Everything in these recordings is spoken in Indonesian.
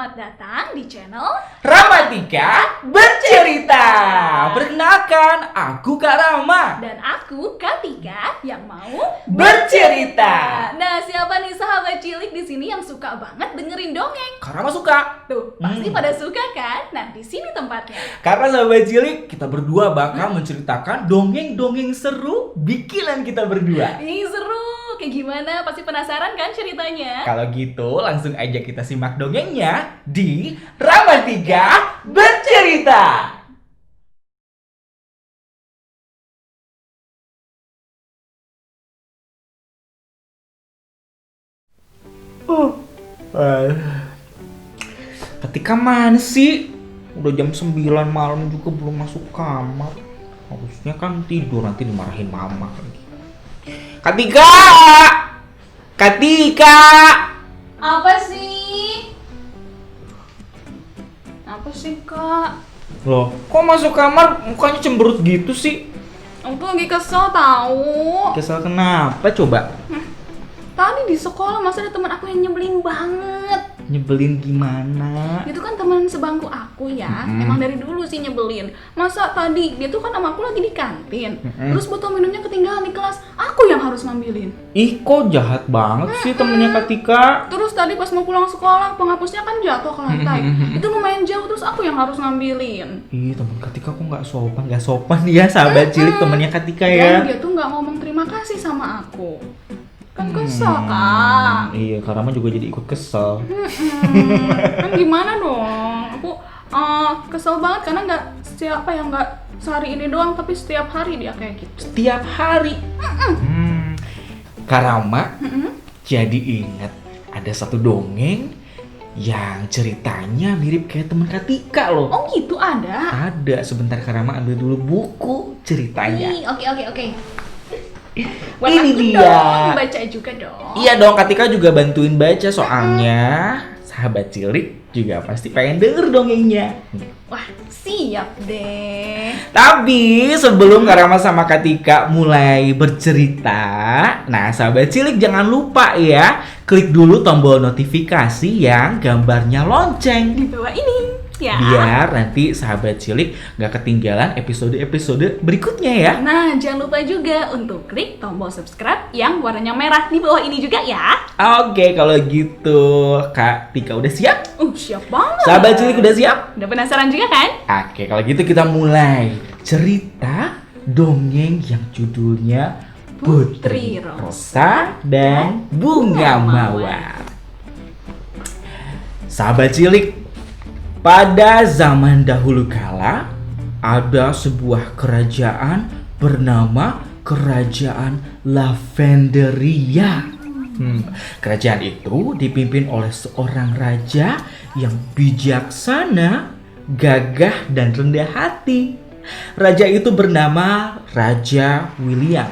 Selamat datang di channel Ramatika Bercerita. Perkenalkan, aku Kak Rama dan aku Katika yang mau bercerita. Nah, siapa nih sahabat cilik di sini yang suka banget dengerin dongeng? Kak Rama suka. Tuh, pasti pada suka kan? Nah, di sini tempatnya. Karena sahabat cilik, kita berdua bakal menceritakan dongeng-dongeng seru bikinan kita berdua. Ih, seru. Kayak gimana? Pasti penasaran kan ceritanya? Kalau gitu, langsung aja kita simak dongengnya di Ramatika Bercerita. Ketika mana sih? Udah jam 9 malam juga belum masuk kamar. Harusnya kan tidur, nanti dimarahin mama lagi. Katika! Katika! Apa sih? Apa sih, Kak? Loh, kok masuk kamar mukanya cemberut gitu sih? Aku tuh lagi kesel tahu. Kesel kenapa coba? Tadi di sekolah masa ada teman aku yang nyebelin banget. Nyebelin gimana? Itu kan teman sebangku aku ya. Emang dari dulu sih nyebelin. Masa tadi dia tuh kan sama aku lagi di kantin. Terus botol minumnya ketinggalan di kelas. Aku yang harus ngambilin. Ih, kok jahat banget sih temennya Katika? Terus tadi pas mau pulang sekolah, penghapusnya kan jatuh ke lantai. Itu lumayan jauh, terus aku yang harus ngambilin. Ih, temen Katika kok nggak sopan? Nggak sopan ya sahabat cilik temennya Katika ya? Dan dia tuh nggak ngomong terima kasih sama aku. Kan kesel, Kak. Iya, Karama juga jadi ikut kesel. Kan gimana dong? Aku kesel banget karena nggak sehari ini doang, tapi setiap hari dia kayak gitu. Setiap hari. Karama jadi ingat ada satu dongeng yang ceritanya mirip kayak teman Katika loh. Oh gitu ada? Ada, sebentar Karama ambil dulu buku ceritanya. Ih, oke. Buat Ini aku dia. dong, baca juga dong. Iya dong, Katika juga bantuin baca soalnya sahabat cilik juga pasti pengen denger dongengnya. Wah, siap deh. Tapi sebelum Karama sama Katika mulai bercerita, nah sahabat cilik jangan lupa ya, klik dulu tombol notifikasi yang gambarnya lonceng. Di bawah ini, ya. Biar nanti sahabat cilik gak ketinggalan episode-episode berikutnya ya. Nah, jangan lupa juga untuk klik tombol subscribe yang warnanya merah di bawah ini juga ya. Oke, kalau gitu Kak Tika udah siap? Siap banget. Sahabat cilik udah siap? Udah penasaran juga kan? Oke, kalau gitu kita mulai cerita dongeng yang judulnya Putri Rosa dan Bunga Mawar. Sahabat cilik, pada zaman dahulu kala ada sebuah kerajaan bernama Kerajaan Lavenderia. Kerajaan itu dipimpin oleh seorang raja yang bijaksana, gagah, dan rendah hati. Raja itu bernama Raja William.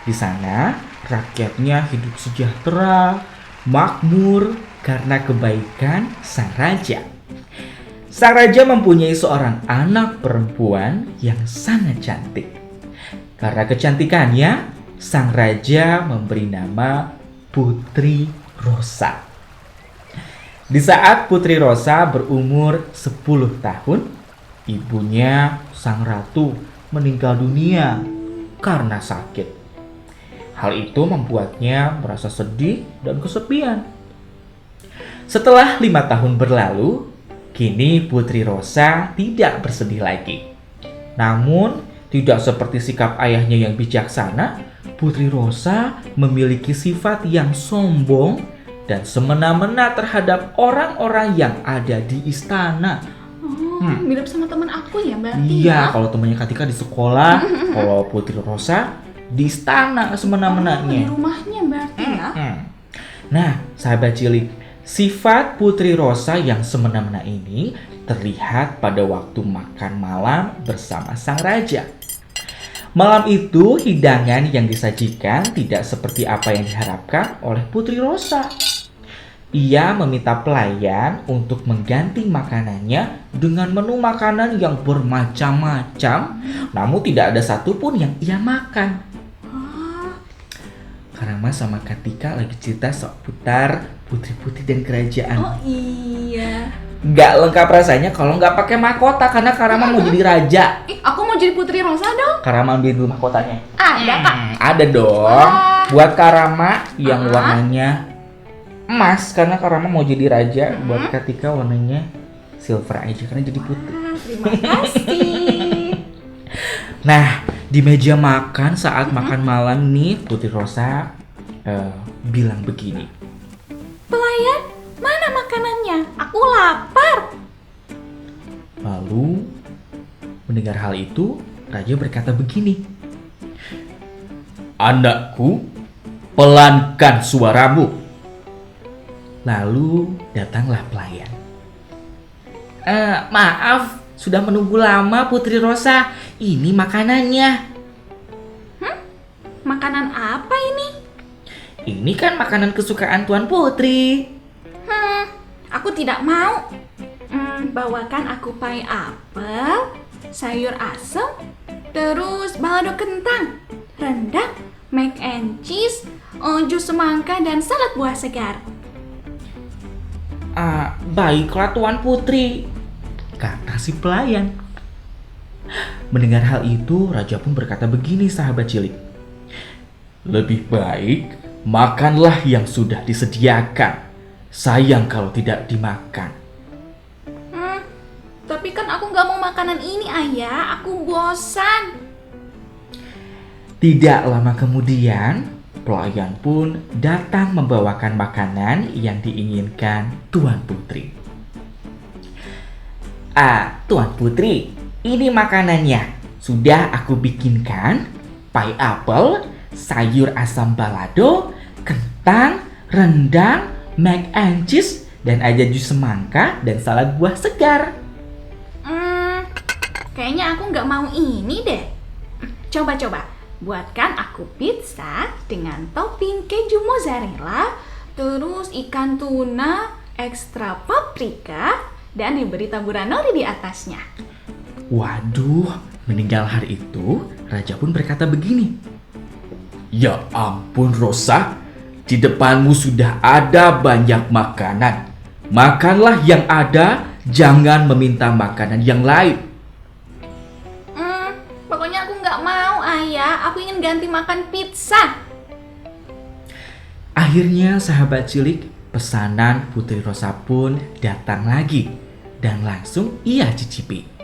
Di sana rakyatnya hidup sejahtera, makmur karena kebaikan sang raja. Sang raja mempunyai seorang anak perempuan yang sangat cantik. Karena kecantikannya, sang raja memberi nama Putri Rosa. Di saat Putri Rosa berumur 10 tahun, ibunya sang ratu meninggal dunia karena sakit. Hal itu membuatnya merasa sedih dan kesepian. Setelah 5 tahun berlalu, kini Putri Rosa tidak bersedih lagi. Namun, tidak seperti sikap ayahnya yang bijaksana, Putri Rosa memiliki sifat yang sombong dan semena-mena terhadap orang-orang yang ada di istana. Mirip sama teman aku ya, berarti. Iya, kalau temannya Katika di sekolah, kalau Putri Rosa di istana semena-menanya. Di rumahnya berarti ya. Nah, sahabat cilik, sifat Putri Rosa yang semena-mena ini terlihat pada waktu makan malam bersama sang raja. Malam itu hidangan yang disajikan tidak seperti apa yang diharapkan oleh Putri Rosa. Ia meminta pelayan untuk mengganti makanannya dengan menu makanan yang bermacam-macam, namun tidak ada satupun yang ia makan. Karama sama Katika lagi cerita seputar putri-putri dan kerajaan. Oh iya. Nggak lengkap rasanya kalau nggak pakai mahkota karena Karama mau jadi raja. Ih, aku mau jadi Putri Rosa dong. Karama ambil dulu mahkotanya. Ada Kak. Ada dong. Wah. Buat Karama yang warnanya emas karena Karama mau jadi raja. Buat Katika warnanya silver aja karena jadi putri. Terima kasih. Nah, di meja makan saat makan malam nih Putri Rosa bilang begini. Pelayan, mana makanannya? Aku lapar. Lalu mendengar hal itu, raja berkata begini. Anakku, pelankan suaramu. Lalu datanglah pelayan. Maaf, sudah menunggu lama Putri Rosa. Ini makanannya. Makanan apa ini? Ini kan makanan kesukaan Tuan Putri. Aku tidak mau. Bawakan aku pai apel, sayur asem, terus balado kentang, rendang, mac and cheese, jus semangka dan salad buah segar. Baiklah Tuan Putri, kata si pelayan. Mendengar hal itu, raja pun berkata begini sahabat cilik. Lebih baik makanlah yang sudah disediakan. Sayang kalau tidak dimakan. Tapi kan aku nggak mau makanan ini ayah, aku bosan. Tidak lama kemudian, pelayan pun datang membawakan makanan yang diinginkan Tuan Putri. Tuan Putri, ini makanannya. Sudah aku bikinkan pai apel, sayur asam balado, kentang, rendang, mac and cheese, dan ada jus semangka dan salad buah segar. Kayaknya aku nggak mau ini deh. Coba-coba, buatkan aku pizza dengan topping keju mozzarella, terus ikan tuna, ekstra paprika, dan diberi taburan nori di atasnya. Waduh, mendengar hari itu, raja pun berkata begini. Ya ampun Rosa, di depanmu sudah ada banyak makanan. Makanlah yang ada, jangan meminta makanan yang lain. Pokoknya aku nggak mau ayah, aku ingin ganti makan pizza. Akhirnya sahabat cilik, pesanan Putri Rosa pun datang lagi dan langsung ia cicipi.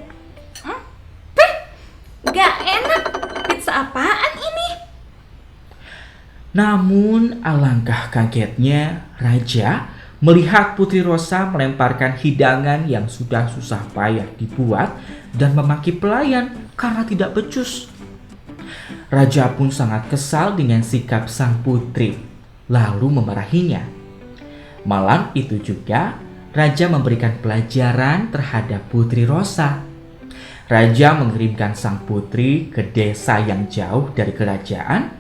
Gak enak, pizza apaan ini? Namun alangkah kagetnya raja melihat Putri Rosa melemparkan hidangan yang sudah susah payah dibuat dan memaki pelayan karena tidak becus. Raja pun sangat kesal dengan sikap sang putri, lalu memarahinya. Malam itu juga, raja memberikan pelajaran terhadap Putri Rosa. Raja mengirimkan sang putri ke desa yang jauh dari kerajaan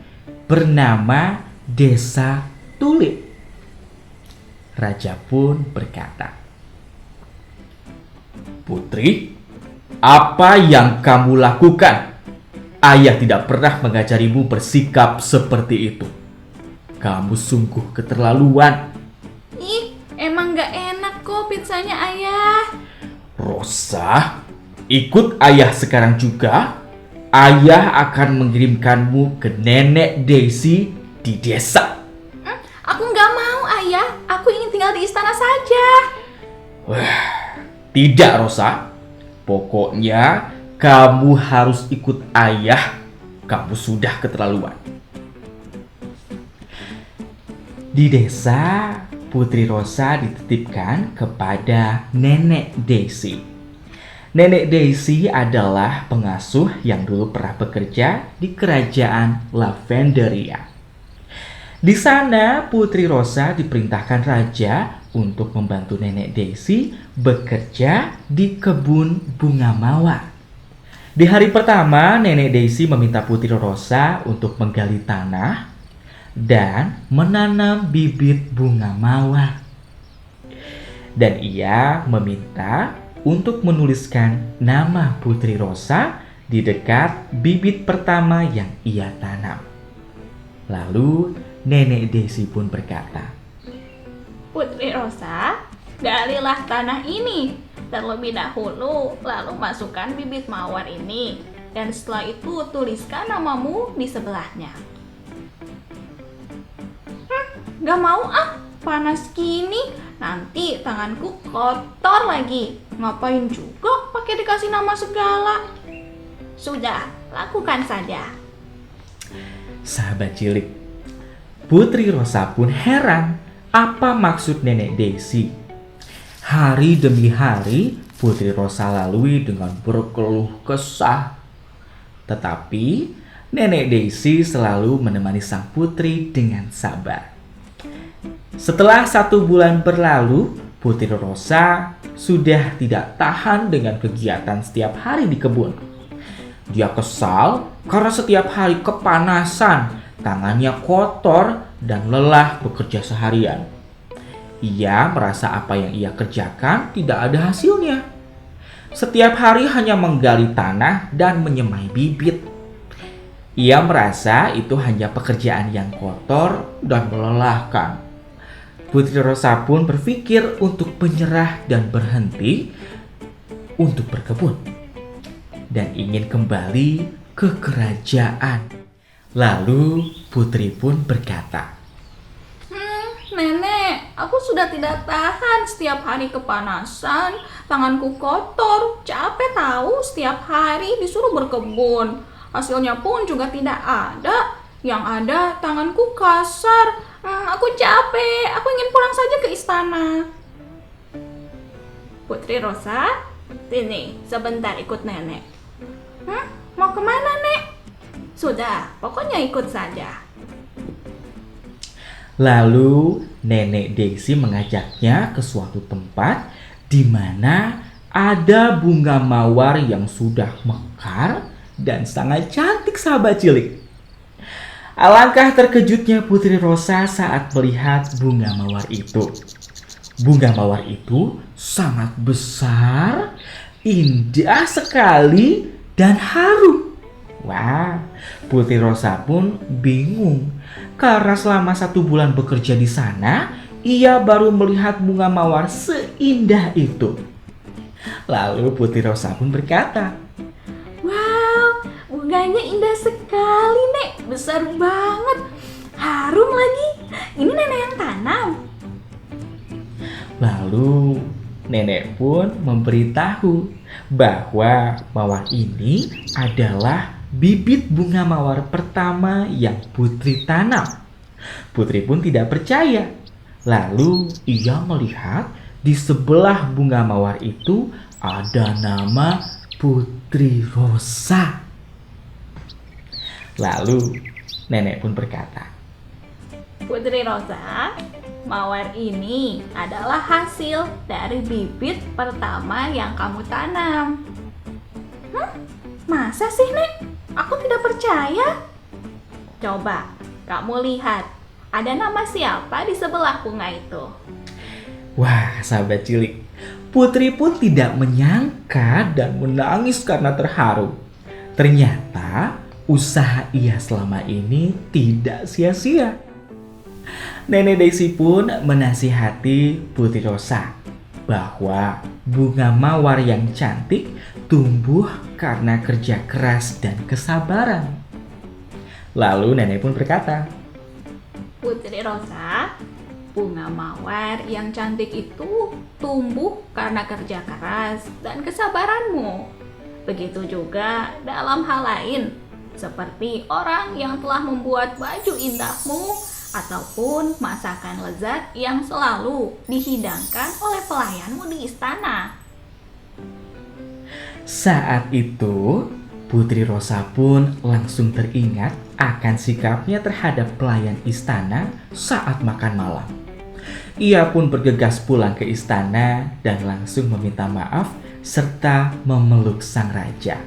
bernama Desa Tulip. Raja pun berkata, Putri, apa yang kamu lakukan? Ayah tidak pernah mengajarimu bersikap seperti itu. Kamu sungguh keterlaluan. Ih, emang gak enak kok pizzanya ayah. Rosa, ikut ayah sekarang juga. Ayah akan mengirimkanmu ke Nenek Daisy di desa. Aku gak mau ayah, aku ingin tinggal di istana saja. Tidak Rosa, pokoknya kamu harus ikut ayah. Kamu sudah keterlaluan. Di desa, Putri Rosa dititipkan kepada Nenek Daisy. Nenek Daisy adalah pengasuh yang dulu pernah bekerja di kerajaan Lavenderia. Di sana, Putri Rosa diperintahkan raja untuk membantu Nenek Daisy bekerja di kebun bunga mawar. Di hari pertama, Nenek Daisy meminta Putri Rosa untuk menggali tanah dan menanam bibit bunga mawar. Dan ia meminta untuk menuliskan nama Putri Rosa di dekat bibit pertama yang ia tanam. Lalu Nenek Desi pun berkata, Putri Rosa, galilah tanah ini terlebih dahulu, lalu masukkan bibit mawar ini, dan setelah itu tuliskan namamu di sebelahnya. Gak mau ah, panas gini, nanti tanganku kotor lagi. Ngapain juga pakai dikasih nama segala? Sudah, lakukan saja. Sahabat cilik, Putri Rosa pun heran apa maksud Nenek Desi. Hari demi hari Putri Rosa lalui dengan berkeluh kesah. Tetapi Nenek Desi selalu menemani sang putri dengan sabar. Setelah 1 bulan berlalu, Putri Rosa sudah tidak tahan dengan kegiatan setiap hari di kebun. Dia kesal karena setiap hari kepanasan, tangannya kotor, dan lelah bekerja seharian. Ia merasa apa yang ia kerjakan tidak ada hasilnya. Setiap hari hanya menggali tanah dan menyemai bibit. Ia merasa itu hanya pekerjaan yang kotor dan melelahkan. Putri Rosa pun berpikir untuk menyerah dan berhenti untuk berkebun dan ingin kembali ke kerajaan. Lalu Putri pun berkata, Nenek, aku sudah tidak tahan setiap hari kepanasan, tanganku kotor, capek tahu setiap hari disuruh berkebun. Hasilnya pun juga tidak ada, yang ada tanganku kasar. Aku capek, aku ingin pulang saja ke istana. Putri Rosa, sini sebentar ikut nenek. Mau kemana, Nek? Sudah, pokoknya ikut saja. Lalu Nenek Desi mengajaknya ke suatu tempat di mana ada bunga mawar yang sudah mekar dan sangat cantik, sahabat cilik. Alangkah terkejutnya Putri Rosa saat melihat bunga mawar itu. Bunga mawar itu sangat besar, indah sekali, dan harum. Wah, Putri Rosa pun bingung karena selama 1 bulan bekerja di sana, ia baru melihat bunga mawar seindah itu. Lalu Putri Rosa pun berkata, Wow, bunganya indah sekali, Nek. Besar banget. Harum lagi. Ini nenek yang tanam. Lalu nenek pun memberitahu bahwa mawar ini adalah bibit bunga mawar pertama yang Putri tanam. Putri pun tidak percaya. Lalu ia melihat di sebelah bunga mawar itu ada nama Putri Rosa. Lalu nenek pun berkata, Putri Rosa, mawar ini adalah hasil dari bibit pertama yang kamu tanam. Masa sih, Nek? Aku tidak percaya. Coba, kamu lihat. Ada nama siapa di sebelah bunga itu? wah, sahabat cilik, Putri pun tidak menyangka dan menangis karena terharu. Ternyata usaha ia selama ini tidak sia-sia. Nenek Desi pun menasihati Putri Rosa bahwa bunga mawar yang cantik tumbuh karena kerja keras dan kesabaran. Lalu nenek pun berkata, Putri Rosa, bunga mawar yang cantik itu tumbuh karena kerja keras dan kesabaranmu. Begitu juga dalam hal lain, seperti orang yang telah membuat baju indahmu ataupun masakan lezat yang selalu dihidangkan oleh pelayanmu di istana. Saat itu, Putri Rosa pun langsung teringat akan sikapnya terhadap pelayan istana saat makan malam. Ia pun bergegas pulang ke istana dan langsung meminta maaf serta memeluk sang raja.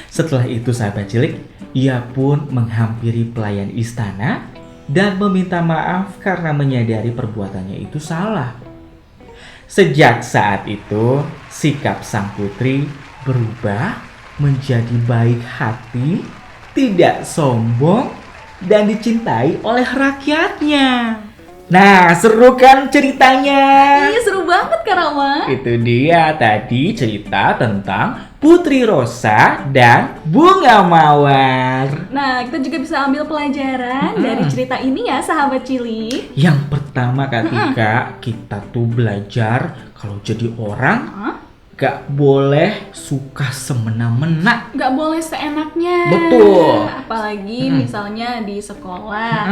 Setelah itu, sahabat cilik, ia pun menghampiri pelayan istana dan meminta maaf karena menyadari perbuatannya itu salah. Sejak saat itu, sikap sang putri berubah menjadi baik hati, tidak sombong, dan dicintai oleh rakyatnya. Nah, seru kan ceritanya? Iya, seru banget Kak Rama. Itu dia tadi cerita tentang Putri Rosa dan Bunga Mawar. Nah, kita juga bisa ambil pelajaran dari cerita ini ya, sahabat cilik. Yang pertama Kak Tika, kita tuh belajar kalau jadi orang gak boleh suka semena-mena. Gak boleh seenaknya. Betul. Apalagi misalnya di sekolah.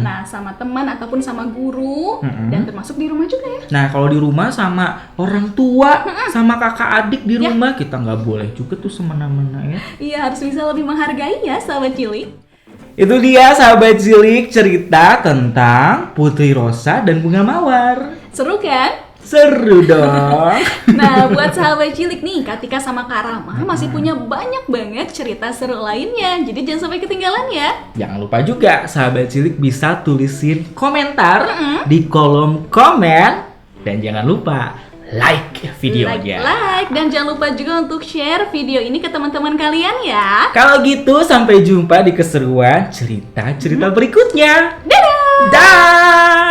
Nah, sama teman ataupun sama guru. Dan termasuk di rumah juga ya. Nah, kalau di rumah sama orang tua, sama kakak adik di rumah, kita nggak boleh juga tuh semena-mena ya. Iya, harus bisa lebih menghargai ya, sahabat cilik. Itu dia sahabat cilik cerita tentang Putri Rosa dan Bunga Mawar. Seru kan? Seru dong. Nah, buat sahabat cilik nih, Katika sama Kak Rama masih punya banyak banget cerita seru lainnya. Jadi jangan sampai ketinggalan ya. Jangan lupa juga sahabat cilik bisa tulisin komentar di kolom komen. Dan jangan lupa like videonya. Like, dan jangan lupa juga untuk share video ini ke teman-teman kalian ya. Kalau gitu sampai jumpa di keseruan cerita-cerita berikutnya. Dadah! Dah.